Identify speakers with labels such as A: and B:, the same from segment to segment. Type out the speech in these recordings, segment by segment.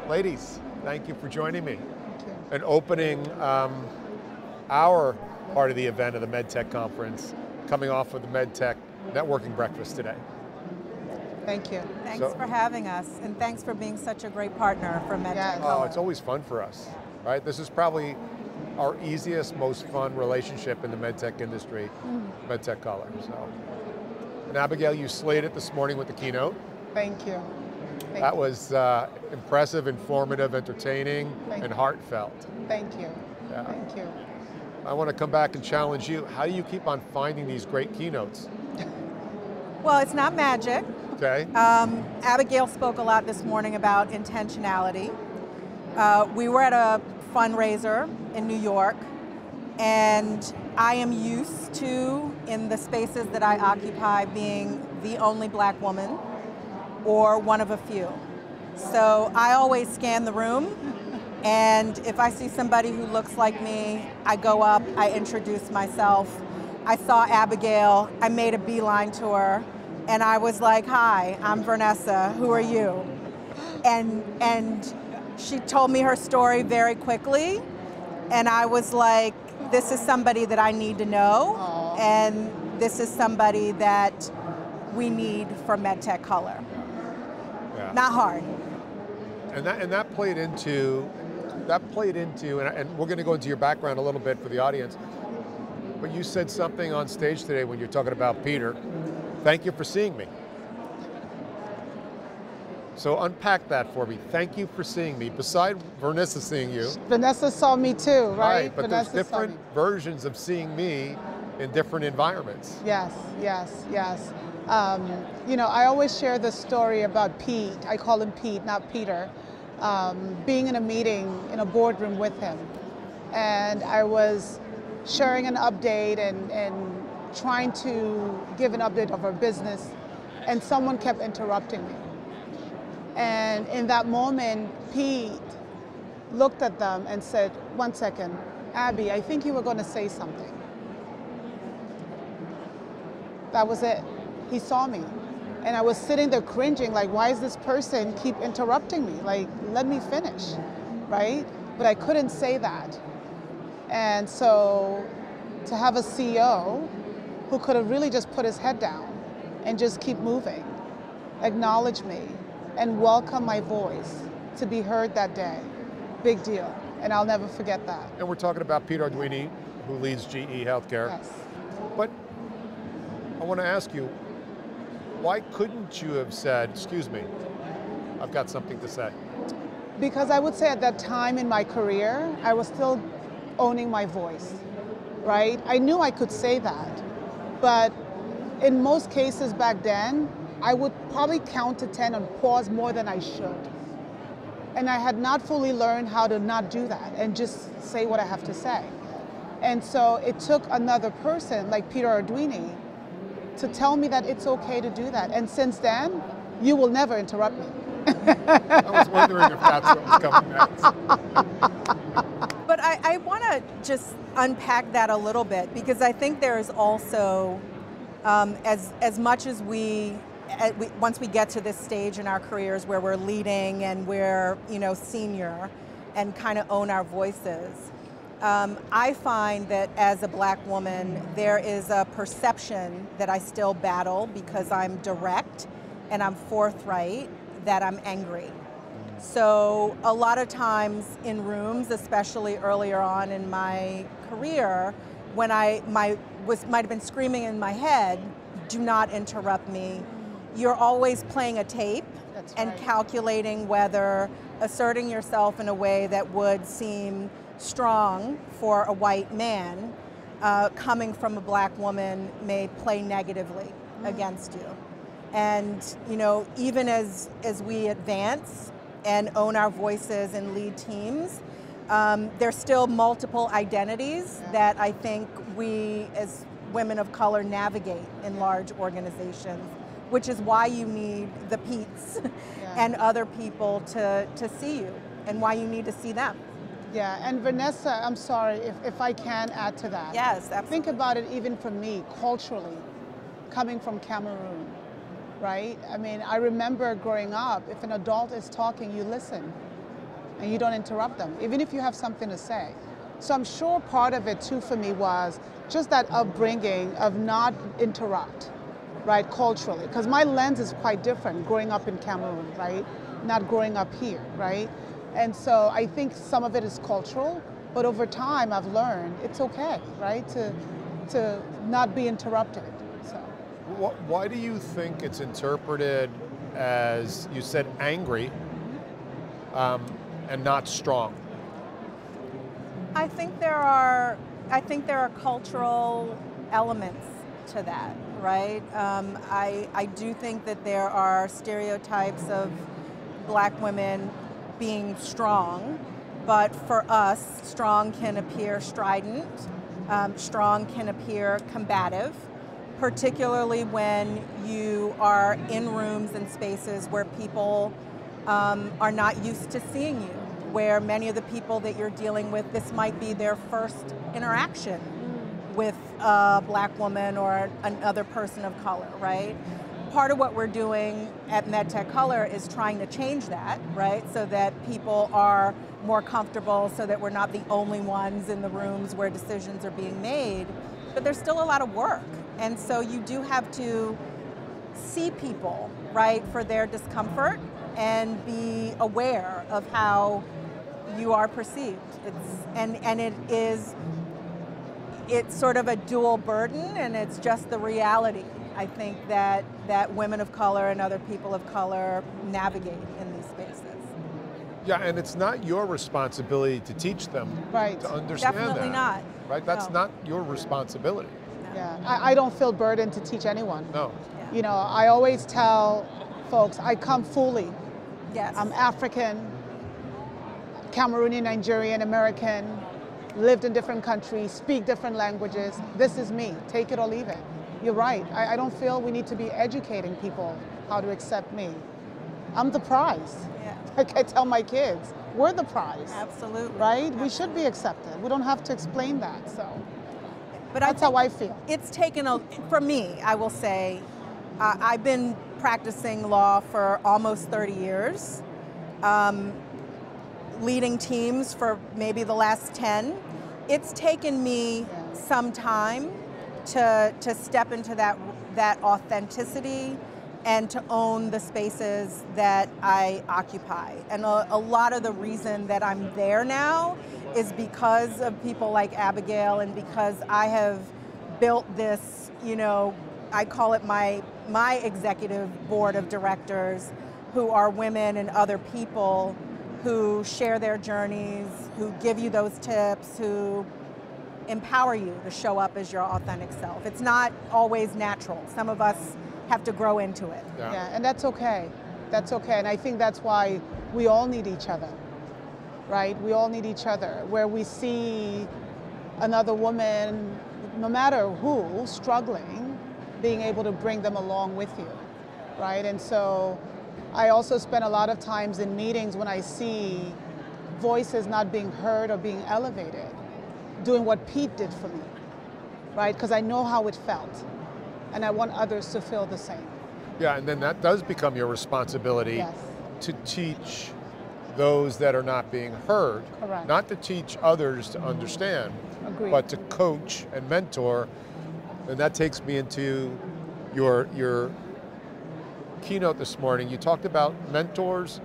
A: Ladies, thank you for joining me
B: Thank you.
A: and opening our part of the event of the MedTech conference, coming off of the MedTech networking breakfast today.
B: Thank you.
C: Thanks for having us, and thanks for being such a great partner for MedTech Color.
A: Oh, it's always fun for us, right? This is probably our easiest, most fun relationship in the MedTech industry, MedTech Color. So, and Abigail, you slayed it this morning with the keynote.
B: Thank you.
A: That was impressive, informative, entertaining, and heartfelt.
B: Thank you.
A: Yeah.
B: Thank you.
A: I want to come back and challenge you. How do you keep on finding these great keynotes?
C: Well, it's not magic.
A: Okay.
C: Abigail spoke a lot this morning about intentionality. We were at a fundraiser in New York, and I am used to, in the spaces that I occupy, being the only black woman or one of a few. So I always scan the room, and if I see somebody who looks like me, I go up, I introduce myself. I saw Abigail, I made a beeline to her, and I was like, "Hi, I'm Vernessa, who are you?" And she told me her story very quickly, and I was like, this is somebody that I need to know, and this is somebody that we need for MedTech Color.
A: Yeah.
C: Not hard.
A: And that played into, and we're going to go into your background a little bit for the audience, but you said something on stage today when you're talking about Peter. Thank you for seeing me. So unpack that for me. Thank you for seeing me. Beside Vernessa seeing you.
B: Vernessa saw me too, right?
A: Right, but
B: Vernessa
A: there's different versions of seeing me in different environments.
B: Yes, yes, yes. You know, I always share the story about Pete. I call him Pete, not Peter. Being in a meeting, in a boardroom with him. And I was sharing an update and trying to give an update of our business, and someone kept interrupting me. And in that moment, Pete looked at them and said, "1 second, Abby, I think you were going to say something." That was it. He saw me. And I was sitting there cringing, like, why is this person keep interrupting me? Like, let me finish, right? But I couldn't say that. And so to have a CEO who could have really just put his head down and just keep moving, acknowledge me, and welcome my voice to be heard that day, big deal. And I'll never forget that.
A: And we're talking about Peter Arduini, who leads GE Healthcare.
B: Yes.
A: But I want to ask you, why couldn't you have said, "Excuse me, I've got something to say"?
B: Because I would say at that time in my career, I was still owning my voice, right? I knew I could say that, but in most cases back then, I would probably count to 10 and pause more than I should. And I had not fully learned how to not do that and just say what I have to say. And so it took another person like Peter Arduini to tell me that it's okay to do that. And since then, you will never interrupt me.
A: I was wondering if that's what was coming next.
C: But I want to just unpack that a little bit, because I think there is also, as much as once we get to this stage in our careers where we're leading and we're senior and kind of own our voices, I find that as a black woman, there is a perception that I still battle because I'm direct and I'm forthright, that I'm angry. So a lot of times in rooms, especially earlier on in my career, when I might have been screaming in my head, "Do not interrupt me," you're always playing a tape and calculating whether asserting yourself in a way that would seem strong for a white man coming from a black woman may play negatively against you. And even as we advance and own our voices and lead teams, there's still multiple identities that I think we as women of color navigate in large organizations, which is why you need the Petes and other people to see you, and why you need to see them.
B: Yeah, and Vernessa, I'm sorry, if I can add to that.
C: Yes, absolutely.
B: Think about it even for me, culturally, coming from Cameroon, right? I mean, I remember growing up, if an adult is talking, you listen. and you don't interrupt them, even if you have something to say. So I'm sure part of it too for me was just that upbringing of not interrupt, right, culturally. Because my lens is quite different growing up in Cameroon, right? Not growing up here, right? And so I think some of it is cultural, but over time I've learned it's okay, right, to not be interrupted. So.
A: Why do you think it's interpreted as, you said, angry and not strong?
C: I think there are cultural elements to that, right? I do think that there are stereotypes of Black women being strong, but for us, strong can appear strident, strong can appear combative, particularly when you are in rooms and spaces where people are not used to seeing you, where many of the people that you're dealing with, this might be their first interaction with a Black woman or another person of color, right? Part of what we're doing at MedTech Color is trying to change that, right? So that people are more comfortable, so that we're not the only ones in the rooms where decisions are being made. But there's still a lot of work. And so you do have to see people, right, for their discomfort and be aware of how you are perceived. It's sort of a dual burden, and it's just the reality, I think, that women of color and other people of color navigate in these spaces.
A: Yeah, and it's not your responsibility to teach them to understand that.
C: Definitely not.
A: Right, that's not your responsibility.
C: No.
B: Yeah, I don't feel burdened to teach anyone.
A: No.
B: You know, I always tell folks, I come fully.
C: Yes.
B: I'm African, Cameroonian, Nigerian, American, lived in different countries, speak different languages. This is me, take it or leave it. You're right, I don't feel we need to be educating people how to accept me. I'm the prize.
C: Yeah.
B: Like I tell my kids, we're the prize.
C: Absolutely.
B: Right?
C: Absolutely.
B: We should be accepted. We don't have to explain that, so.
C: But
B: that's how I feel.
C: It's taken for me, I will say, I've been practicing law for almost 30 years, leading teams for maybe the last 10. It's taken me some time to step into that authenticity and to own the spaces that I occupy. And a lot of the reason that I'm there now is because of people like Abigail, and because I have built this, you know, I call it my executive board of directors, who are women and other people who share their journeys, who give you those tips, who empower you to show up as your authentic self. It's not always natural. Some of us have to grow into it.
B: Yeah, and that's okay. That's okay, and I think that's why we all need each other, right? We all need each other. Where we see another woman, no matter who, struggling, being able to bring them along with you, right? And so I also spend a lot of times in meetings when I see voices not being heard or being elevated, doing what Pete did for me, right? Because I know how it felt, and I want others to feel the same.
A: Yeah, and then that does become your responsibility to teach those that are not being heard.
B: Correct.
A: Not to teach others to understand,
B: Agreed.
A: but to coach and mentor. And that takes me into your keynote this morning. You talked about mentors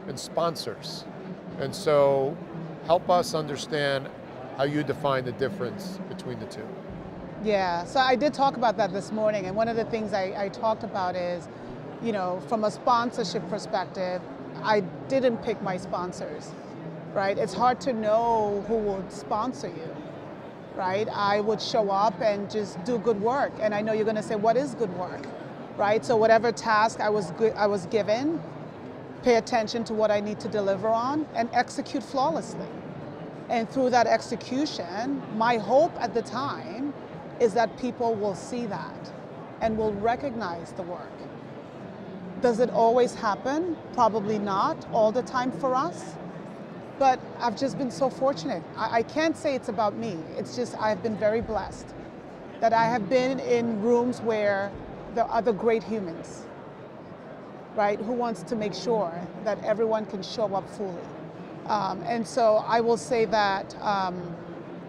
A: and sponsors. And so help us understand how you define the difference between the two.
B: Yeah, so I did talk about that this morning, and one of the things I talked about is, you know, from a sponsorship perspective, I didn't pick my sponsors, right? It's hard to know who would sponsor you, right? I would show up and just do good work, and I know you're going to say, what is good work, right? So whatever task I was given, pay attention to what I need to deliver on and execute flawlessly. And through that execution, my hope at the time is that people will see that and will recognize the work. Does it always happen? Probably not all the time for us, but I've just been so fortunate. I can't say it's about me. It's just I've been very blessed that I have been in rooms where there are other great humans, right, who wants to make sure that everyone can show up fully. And so I will say that,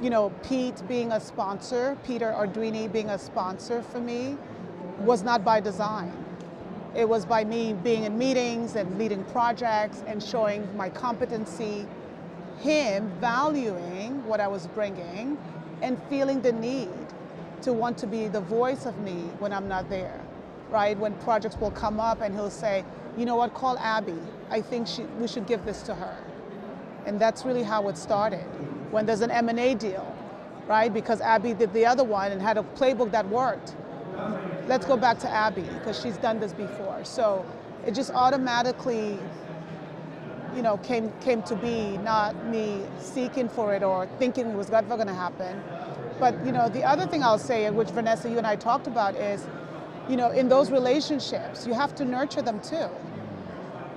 B: you know, Pete being a sponsor, Peter Arduini being a sponsor for me, was not by design. It was by me being in meetings and leading projects and showing my competency, him valuing what I was bringing and feeling the need to want to be the voice of me when I'm not there, right? When projects will come up and he'll say, you know what, call Abby. I think we should give this to her. And that's really how it started. When there's an M&A deal, right? Because Abby did the other one and had a playbook that worked. Let's go back to Abby, because she's done this before. So it just automatically, you know, came to be, not me seeking for it or thinking it was never going to happen. But, you know, the other thing I'll say, which Vernessa, you and I talked about, is, you know, in those relationships, you have to nurture them too,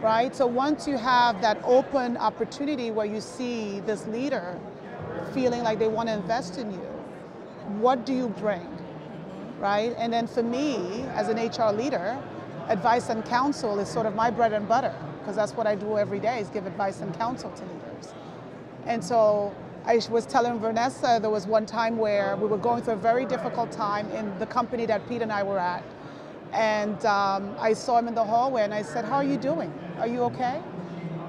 B: right? So once you have that open opportunity where you see this leader feeling like they want to invest in you, what do you bring, right? And then for me, as an HR leader, advice and counsel is sort of my bread and butter, because that's what I do every day, is give advice and counsel to leaders. And so I was telling Vernessa, there was one time where we were going through a very difficult time in the company that Pete and I were at. And I saw him in the hallway and I said, how are you doing? Are you okay?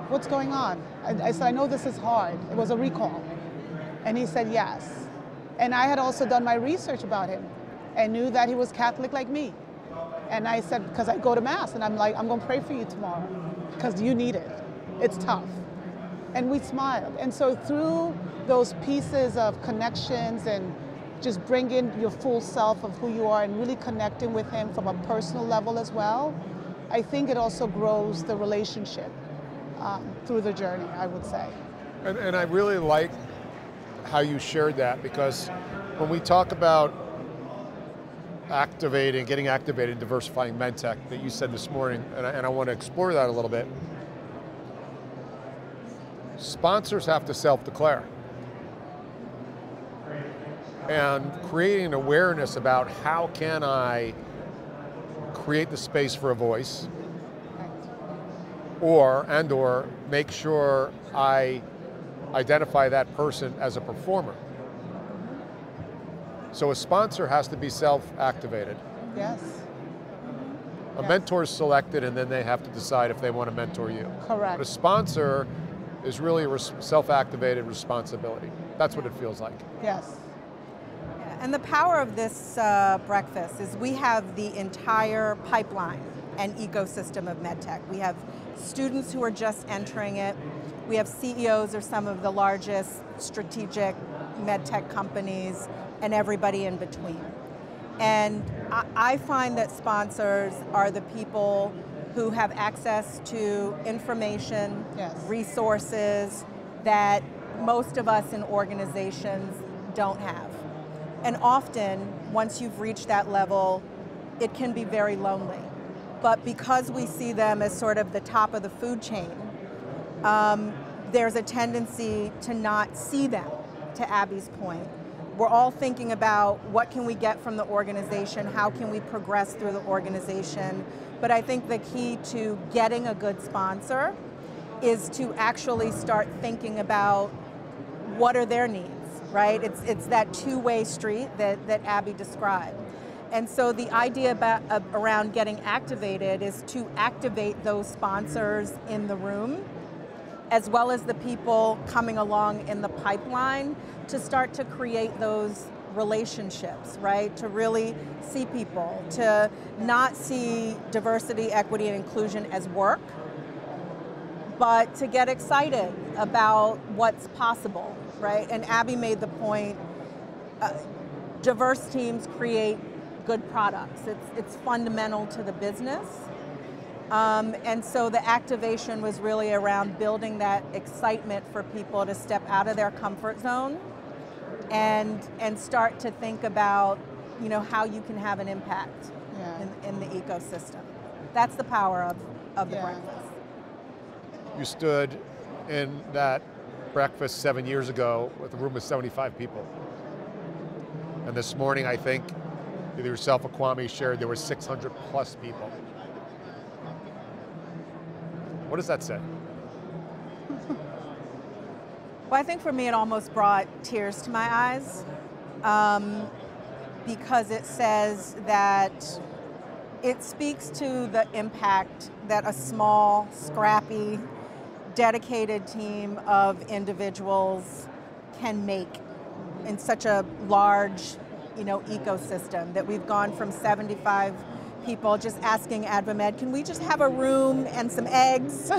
B: What's going on? I said, I know this is hard. It was a recall. And he said, yes. And I had also done my research about him and knew that he was Catholic like me. And I said, because I go to Mass, and I'm like, I'm going to pray for you tomorrow, because you need it. It's tough. And we smiled. And so through those pieces of connections and just bringing your full self of who you are and really connecting with him from a personal level as well, I think it also grows the relationship through the journey, I would say.
A: And I really like how you shared that, because when we talk about getting activated, diversifying MedTech that you said this morning, and I want to explore that a little bit. Sponsors have to self-declare. And creating awareness about how can I create the space for a voice, or make sure I identify that person as a performer. So a sponsor has to be self-activated.
B: Yes.
A: A mentor is selected, and then they have to decide if they want to mentor you.
B: Correct.
A: But a sponsor is really a self-activated responsibility. That's what it feels like.
B: Yes.
C: And the power of this breakfast is we have the entire pipeline and ecosystem of MedTech. We have students who are just entering it. We have CEOs of some of the largest strategic MedTech companies and everybody in between. And I find that sponsors are the people who have access to information,
B: yes,
C: resources that most of us in organizations don't have. And often, once you've reached that level, it can be very lonely. But because we see them as sort of the top of the food chain, there's a tendency to not see them, to Abby's point. We're all thinking about what can we get from the organization, how can we progress through the organization, but I think the key to getting a good sponsor is to actually start thinking about what are their needs, right? It's that two-way street that Abby described. And so the idea around getting activated is to activate those sponsors in the room, as well as the people coming along in the pipeline, to start to create those relationships, right? To really see people, to not see diversity, equity, and inclusion as work, but to get excited about what's possible, right? And Abby made the point, diverse teams create good products. It's fundamental to the business. And so the activation was really around building that excitement for people to step out of their comfort zone and start to think about, you know, how you can have an impact in the ecosystem. That's the power of the breakfast.
A: You stood in that breakfast 7 years ago with a room of 75 people. And this morning, I think, either yourself or Kwame shared there were 600 plus people. What does that say?
C: Well, I think for me it almost brought tears to my eyes because it says that it speaks to the impact that a small, scrappy, dedicated team of individuals can make in such a large, ecosystem, that we've gone from 75 people just asking AdvaMed, can we just have a room and some eggs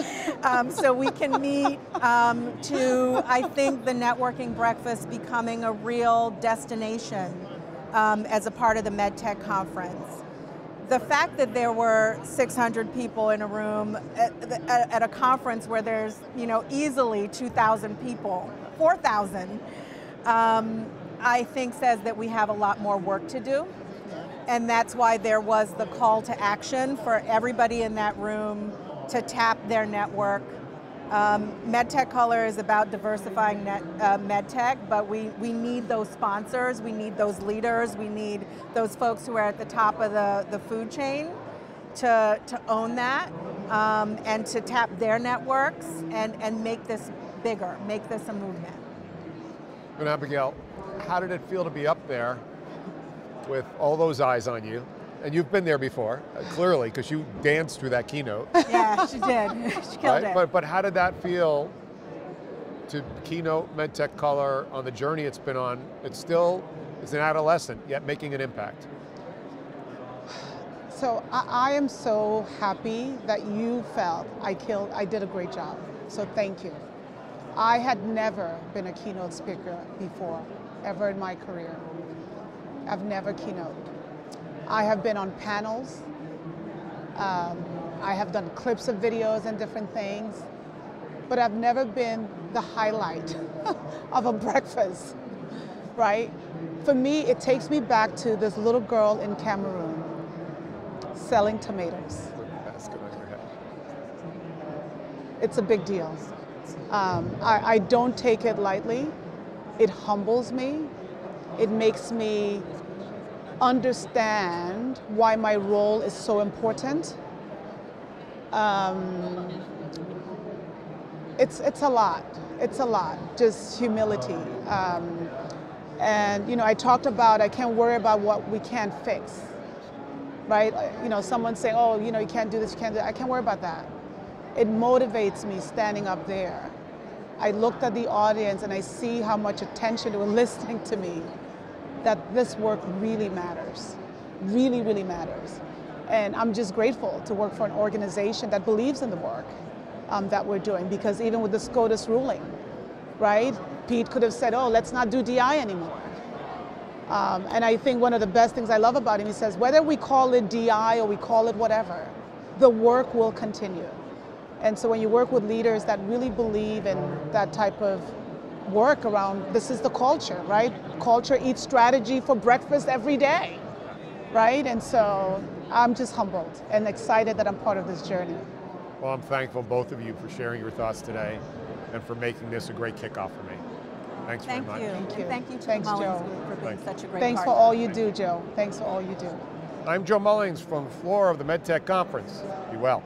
C: so we can meet, to, I think, the networking breakfast becoming a real destination as a part of the MedTech conference. The fact that there were 600 people in a room at a conference where there's, easily 2,000 people, 4,000, I think says that we have a lot more work to do. And that's why there was the call to action for everybody in that room to tap their network. MedTech Color is about diversifying MedTech, but we need those sponsors, we need those leaders, we need those folks who are at the top of the food chain to own that and to tap their networks and make this bigger, make this a movement.
A: And Abigail, how did it feel to be up there with all those eyes on you? And you've been there before, clearly, because you danced through that keynote.
C: Yeah, she did. She killed it.
A: But how did that feel to keynote MedTech Color on the journey it's been on? It's an adolescent, yet making an impact.
B: So I am so happy that you felt I did a great job. So thank you. I had never been a keynote speaker before, ever in my career. I've never keynoted. I have been on panels. I have done clips of videos and different things, but I've never been the highlight of a breakfast, right? For me, it takes me back to this little girl in Cameroon selling tomatoes. It's a big deal. I don't take it lightly. It humbles me. It makes me understand why my role is so important. It's a lot. It's a lot. Just humility. And I talked about I can't worry about what we can't fix, right? Someone saying, oh, you can't do this, you can't do that. I can't worry about that. It motivates me standing up there. I looked at the audience and I see how much attention they were listening to me, that this work really matters, really, really matters. And I'm just grateful to work for an organization that believes in the work that we're doing, because even with the SCOTUS ruling, right? Pete could have said, oh, let's not do DI anymore. And I think one of the best things I love about him, he says, whether we call it DI or we call it whatever, the work will continue. And so when you work with leaders that really believe in that type of work around, this is the culture, right? Culture eats strategy for breakfast every day, right? And so I'm just humbled and excited that I'm part of this journey.
A: Well, I'm thankful, both of you, for sharing your thoughts today and for making this a great kickoff for me. Thanks very much.
B: Thank you.
C: Thank you to
B: Thanks,
C: the Mullings
B: Joe.
C: Group for being such a great
B: Thanks
C: partner.
B: for all you do, Joe. Thanks for all you do.
A: I'm Joe Mullings from the floor of the MedTech Conference. Be well.